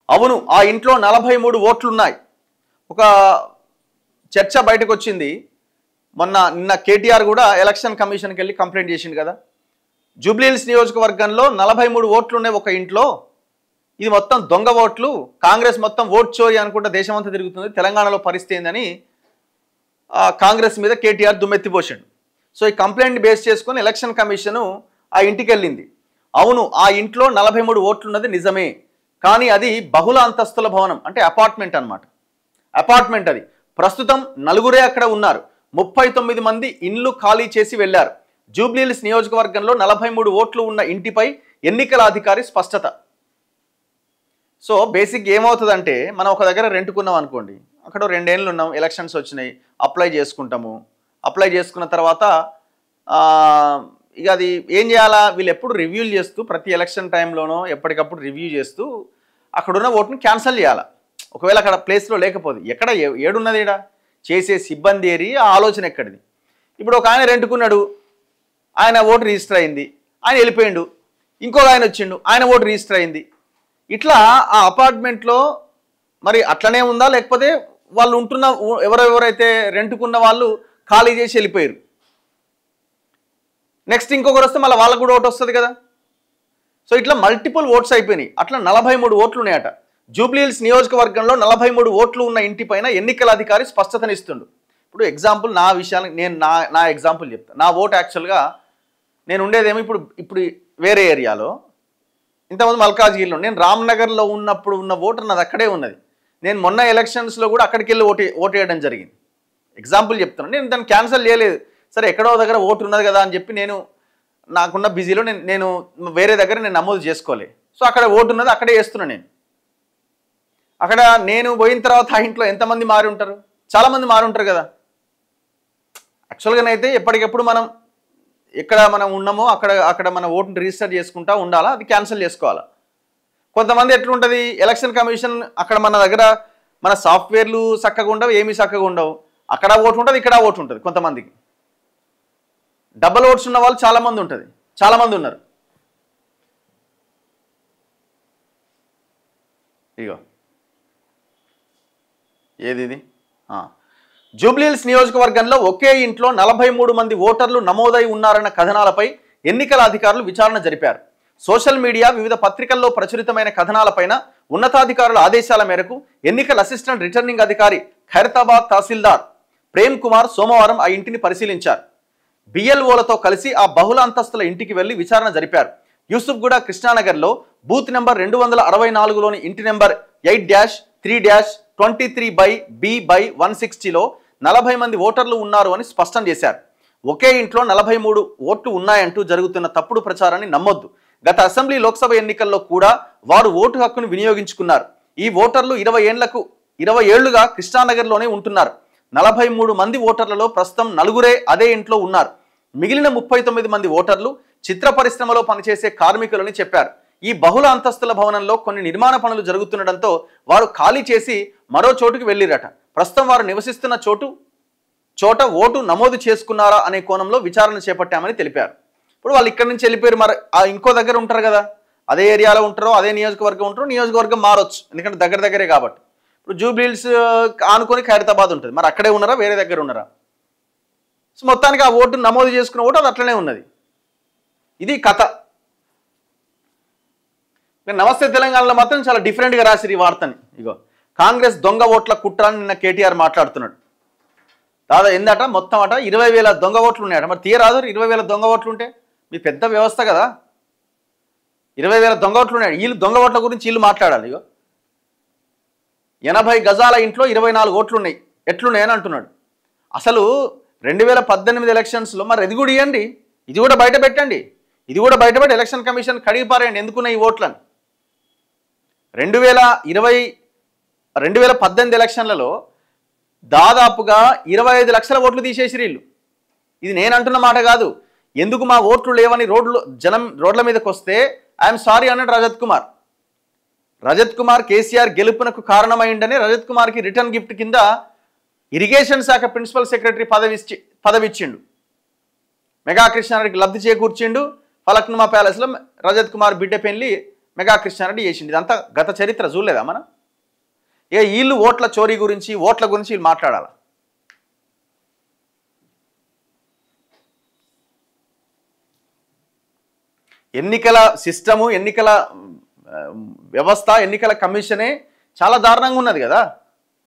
అవును, ఆ ఇంట్లో 43 ఓట్లున్నాయి. ఒక చర్చ బయటకు వచ్చింది. నిన్న కేటీఆర్ కూడా ఎలక్షన్ కమిషన్కి వెళ్ళి కంప్లైంట్ చేసిండు కదా. జూబ్లీహిల్స్ నియోజకవర్గంలో 43 ఓట్లు ఉన్నాయి ఒక ఇంట్లో. ఇది మొత్తం దొంగ ఓట్లు, కాంగ్రెస్ మొత్తం ఓట్ చోరీ అనుకుంటా దేశమంతా తిరుగుతుంది, తెలంగాణలో పరిస్థితి ఏందని కాంగ్రెస్ మీద కేటీఆర్ దుమ్మెత్తిపోసాడు. సో ఈ కంప్లైంట్ బేస్ చేసుకొని ఎలక్షన్ కమిషను ఆ ఇంటికి వెళ్ళింది. అవును, ఆ ఇంట్లో 43 ఓట్లున్నది నిజమే, కానీ అది బహుళ అంతస్తుల భవనం, అంటే అపార్ట్మెంట్ అన్నమాట. అపార్ట్మెంట్ అది. ప్రస్తుతం నలుగురే అక్కడ ఉన్నారు. 39 మంది ఇండ్లు ఖాళీ చేసి వెళ్లారు. జూబ్లీహిల్స్ నియోజకవర్గంలో 43 ఓట్లు ఉన్న ఇంటిపై ఎన్నికల అధికారి స్పష్టత. సో బేసిక్ ఏమవుతుందంటే, మనం ఒక దగ్గర రెంట్కున్నాం అనుకోండి, అక్కడ 2 ఏళ్ళు ఉన్నాం, ఎలక్షన్స్ వచ్చినాయి, అప్లై చేసుకుంటాము. అప్లై చేసుకున్న తర్వాత ఇక అది ఏం చేయాలా, వీళ్ళు ఎప్పుడు రివ్యూలు చేస్తూ ప్రతి ఎలక్షన్ టైంలోనో ఎప్పటికప్పుడు రివ్యూ చేస్తూ అక్కడున్న ఓటుని క్యాన్సిల్ చేయాలా. ఒకవేళ అక్కడ ప్లేస్లో లేకపోతే ఎక్కడ ఏడున్నది, ఇక్కడ చేసే సిబ్బంది ఏరి ఆ ఆలోచన ఎక్కడిది. ఇప్పుడు ఒక ఆయన రెంట్కున్నాడు, ఆయన ఓటు రిజిస్టర్ అయింది, ఆయన వెళ్ళిపోయిండు. ఇంకొక ఆయన వచ్చిండు, ఆయన ఓటు రిజిస్టర్ అయింది. ఇట్లా ఆ అపార్ట్మెంట్లో మరి అట్లనే ఉందా, లేకపోతే వాళ్ళు ఉంటున్న ఎవరెవరైతే రెంట్కున్న వాళ్ళు ఖాళీ చేసి వెళ్ళిపోయారు, నెక్స్ట్ ఇంకొకరు వస్తే మళ్ళీ వాళ్ళకు కూడా ఓటు వస్తుంది కదా. సో ఇట్లా మల్టిపుల్ ఓట్స్ అయిపోయినాయి. అట్లా 43 ఓట్లు ఉన్నాయట. జూబ్లీహిల్స్ నియోజకవర్గంలో 43 ఓట్లు ఉన్న ఇంటిపైన ఎన్నికల అధికారి స్పష్టతనిస్తుండు. ఇప్పుడు ఎగ్జాంపుల్ నా విషయానికి నేను నా ఎగ్జాంపుల్ చెప్తాను. నా ఓటు యాక్చువల్గా నేను ఉండేదేమో ఇప్పుడు వేరే ఏరియాలో, ఇంతమంది మల్కాజ్గిరిలో, నేను రామ్నగర్లో ఉన్నప్పుడు ఉన్న ఓటు నాది అక్కడే ఉన్నది. నేను మొన్న ఎలక్షన్స్లో కూడా అక్కడికి వెళ్ళి ఓటు వేయడం జరిగింది. ఎగ్జాంపుల్ చెప్తున్నాను. నేను దాన్ని క్యాన్సిల్ చేయలేదు. సరే ఎక్కడో దగ్గర ఓటు ఉన్నది కదా అని చెప్పి నేను నాకున్న బిజీలో నేను వేరే దగ్గర నేను నమోదు చేసుకోలే. సో అక్కడ ఓటు ఉన్నది, అక్కడే వేస్తున్నాను నేను. అక్కడ నేను పోయిన తర్వాత ఆ ఇంట్లో ఎంతమంది మారి ఉంటారు, చాలామంది మారి ఉంటారు కదా. యాక్చువల్గానైతే ఎప్పటికెప్పుడు మనం ఎక్కడ మనం ఉన్నామో అక్కడ మన ఓటుని రిజిస్టర్ చేసుకుంటా ఉండాలా, అది క్యాన్సిల్ చేసుకోవాలా. కొంతమంది ఎట్లుంటుంది, ఎలక్షన్ కమిషన్ అక్కడ మన దగ్గర మన సాఫ్ట్వేర్లు చక్కగా ఉండవు, ఏమీ చక్కగా ఉండవు. అక్కడ ఓటు ఉంటుంది, ఇక్కడ ఓటు ఉంటుంది. కొంతమందికి డబల్ ఓట్స్ ఉన్న వాళ్ళు చాలామంది ఉంటుంది, చాలామంది ఉన్నారు. ఇగో ఏది ఇది, జూబ్లీహిల్స్ నియోజకవర్గంలో ఒకే ఇంట్లో 43 మంది ఓటర్లు నమోదై ఉన్నారన్న కథనాలపై ఎన్నికల అధికారులు విచారణ జరిపారు. సోషల్ మీడియా, వివిధ పత్రికల్లో ప్రచురితమైన కథనాలపైన ఉన్నతాధికారుల ఆదేశాల మేరకు ఎన్నికల అసిస్టెంట్ రిటర్నింగ్ అధికారి ఖైరతాబాద్ తహసీల్దార్ ప్రేమ్ కుమార్ సోమవారం ఆ ఇంటిని పరిశీలించారు. బిఎల్ఓలతో కలిసి ఆ బహుళ అంతస్తుల ఇంటికి వెళ్లి విచారణ జరిపారు. యూసుఫ్గూడ కృష్ణానగర్లో బూత్ నెంబర్ 264లోని ఇంటి నెంబర్ 8-3-23/B/160లో 40 మంది ఓటర్లు ఉన్నారు అని స్పష్టం చేశారు. ఒకే ఇంట్లో 43 ఓట్లు ఉన్నాయంటూ జరుగుతున్న తప్పుడు ప్రచారాన్ని నమ్మొద్దు. గత అసెంబ్లీ, లోక్సభ ఎన్నికల్లో కూడా వారు ఓటు హక్కును వినియోగించుకున్నారు. ఈ ఓటర్లు 20 ఏళ్లుగా కృష్ణానగర్లోనే ఉంటున్నారు. 43 మంది ఓటర్లలో ప్రస్తుతం నలుగురే అదే ఇంట్లో ఉన్నారు. మిగిలిన 39 మంది ఓటర్లు చిత్ర పరిశ్రమలో పనిచేసే కార్మికులని చెప్పారు. ఈ బహుళ అంతస్తుల భవనంలో కొన్ని నిర్మాణ పనులు జరుగుతుండటంతో వారు ఖాళీ చేసి మరో చోటుకు వెళ్ళిరట. ప్రస్తుతం వారు నివసిస్తున్న చోట ఓటు నమోదు చేసుకున్నారా అనే కోణంలో విచారణ చేపట్టామని తెలిపారు. ఇప్పుడు వాళ్ళు ఇక్కడి నుంచి వెళ్ళిపోయారు, మరి ఇంకో దగ్గర ఉంటారు కదా, అదే ఏరియాలో ఉంటారో, అదే నియోజకవర్గం ఉంటారో, నియోజకవర్గం మారొచ్చు, ఎందుకంటే దగ్గరే కాబట్టి. ఇప్పుడు జూబ్లీహిల్స్ ఆనుకొని ఖైరతాబాద్ ఉంటుంది, మరి అక్కడే ఉన్నారా, వేరే దగ్గర ఉన్నారా? సో మొత్తానికి ఆ ఓటు నమోదు చేసుకున్న ఓటు అది అట్లనే ఉన్నది. ఇది కథ. నమస్తే తెలంగాణలో మాత్రం చాలా డిఫరెంట్గా రాసిరు ఈ వార్తని. ఇగో కాంగ్రెస్ దొంగ ఓట్ల కుట్ర అని నిన్న కేటీఆర్ మాట్లాడుతున్నాడు. దాదాపు ఏందట, మొత్తం అట 20,000 దొంగ ఓట్లు ఉన్నాయట. మరి తీయరాదు, 20,000 దొంగ ఓట్లు ఉంటే మీ పెద్ద వ్యవస్థ కదా. 20,000 దొంగ ఓట్లు ఉన్నాయి. వీళ్ళు దొంగ ఓట్ల గురించి వీళ్ళు మాట్లాడాలి. ఇగో 80 గజాల ఇంట్లో 24 ఓట్లు ఉన్నాయి, ఎట్లున్నాయని అంటున్నాడు. అసలు 2018 ఎలక్షన్స్లో మరి అది కూడా ఇవ్వండి, ఇది కూడా బయట పెట్టండి, ఇది కూడా బయటపెట్టి ఎలక్షన్ కమిషన్ కడిగి పారేయండి ఎందుకున్న ఈ ఓట్లని. 2018 ఎలక్షన్లలో దాదాపుగా 25 లక్షల ఓట్లు తీసేసిరు వీళ్ళు. ఇది నేను అంటున్న మాట కాదు. ఎందుకు మా ఓట్లు లేవని జనం రోడ్ల మీదకి వస్తే ఐఎమ్ సారీ అన్నాడు రజత్ కుమార్ కేసీఆర్ గెలుపునకు కారణమైండని రజత్ కుమార్కి రిటర్న్ గిఫ్ట్ కింద ఇరిగేషన్ శాఖ ప్రిన్సిపల్ సెక్రటరీ పదవి ఇచ్చిండు. మెగా కృష్ణారెడ్డికి లబ్ధి చేకూర్చిండు. ఫలక్నుమా ప్యాలెస్లో రజత్ కుమార్ బిడ్డ పెళ్లి మెగా కృష్ణారెడ్డి చేసిండు. ఇదంతా గత చరిత్ర చూడలేదా మనం? వీళ్ళు ఓట్ల చోరీ గురించి ఓట్ల గురించి వీళ్ళు మాట్లాడాలి. ఎన్నికల సిస్టము, ఎన్నికల వ్యవస్థ, ఎన్నికల కమిషనే చాలా దారుణంగా ఉన్నది కదా.